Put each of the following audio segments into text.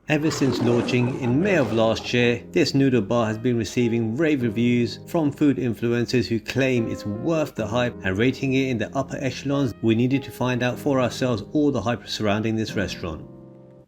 Ever since launching in May of last year, this noodle bar has been receiving rave reviews from food influencers who claim it's worth the hype, and rating it in the upper echelons. We needed to find out for ourselves all the hype surrounding this restaurant.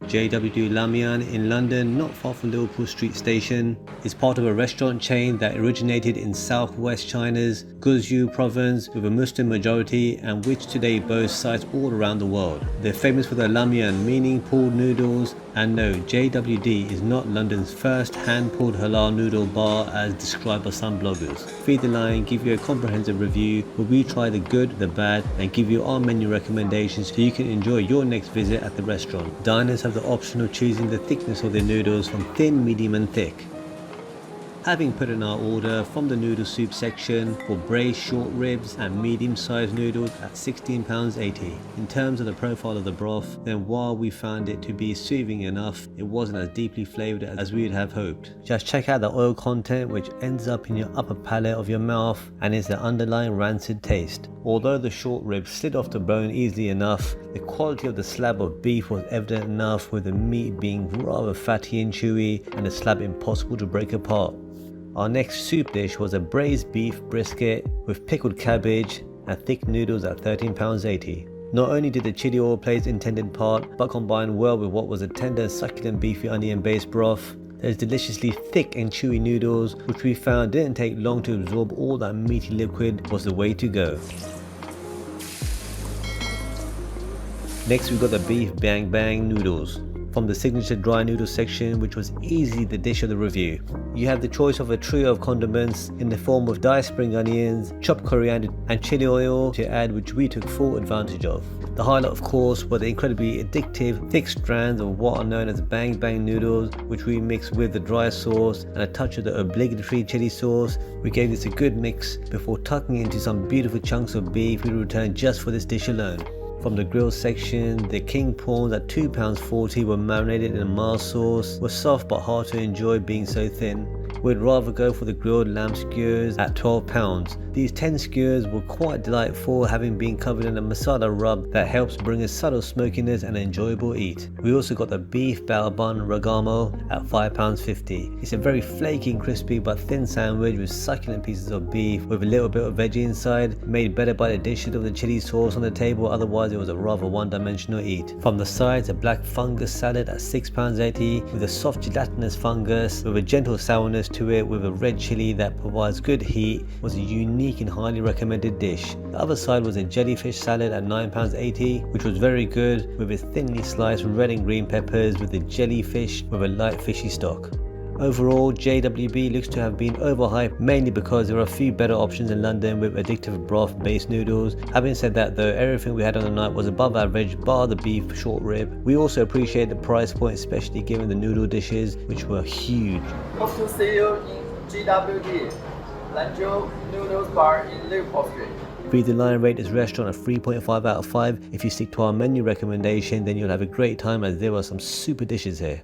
JWD Lamian in London, not far from Liverpool Street station, is part of a restaurant chain that originated in southwest China's Guizhou province with a Muslim majority, and which today boasts sites all around the world. They're famous for their Lamian, meaning pulled noodles, and no, JWD is not London's first hand-pulled halal noodle bar as described by some bloggers. FtLion give you a comprehensive review where we try the good, the bad, and give you our menu recommendations so you can enjoy your next visit at the restaurant. Diners have the option of choosing the thickness of their noodles from thin, medium and thick. Having put in our order from the noodle soup section for braised short ribs and medium-sized noodles at £16.80. In terms of the profile of the broth, then while we found it to be soothing enough, it wasn't as deeply flavoured as we would have hoped. Just check out the oil content, which ends up in your upper palate of your mouth, and is the underlying rancid taste. Although the short ribs slid off the bone easily enough, the quality of the slab of beef was evident enough, with the meat being rather fatty and chewy and the slab impossible to break apart. Our next soup dish was a braised beef brisket with pickled cabbage and thick noodles at £13.80. Not only did the chili oil play its intended part, but combined well with what was a tender, succulent, beefy onion-based broth. Those deliciously thick and chewy noodles, which we found didn't take long to absorb all that meaty liquid, was the way to go. Next we got the beef Biang noodles from the signature dry noodle section, which was easily the dish of the review. You have the choice of a trio of condiments in the form of diced spring onions, chopped coriander and chili oil to add, which we took full advantage of. The highlight of course were the incredibly addictive thick strands of what are known as Biang noodles, which we mixed with the dry sauce and a touch of the obligatory chili sauce. We gave this a good mix before tucking into some beautiful chunks of beef we returned just for this dish alone. From the grill section, the king prawns at £2.40 were marinated in a mild sauce, were soft but hard to enjoy being so thin. We'd rather go for the grilled lamb skewers at £12. These 10 skewers were quite delightful, having been covered in a masala rub that helps bring a subtle smokiness and an enjoyable eat. We also got the beef bao bun ragamo at £5.50. It's a very flaky and crispy but thin sandwich with succulent pieces of beef with a little bit of veggie inside, made better by the addition of the chili sauce on the table, otherwise it was a rather one-dimensional eat. From the sides, a black fungus salad at £6.80 with a soft gelatinous fungus with a gentle sourness to it with a red chili that provides good heat, was a unique and highly recommended dish. The other side was a jellyfish salad at £9.80, which was very good with its thinly sliced red and green peppers with the jellyfish with a light fishy stock. Overall, JWB looks to have been overhyped, mainly because there are a few better options in London with addictive broth-based noodles. Having said that though, everything we had on the night was above average, bar the beef short rib. We also appreciate the price point, especially given the noodle dishes, which were huge. Hope to see you in JWD Lamian Noodles Bar in Liverpool Street. FtLion rate this restaurant a 3.5 out of 5. If you stick to our menu recommendation, then you'll have a great time, as there are some super dishes here.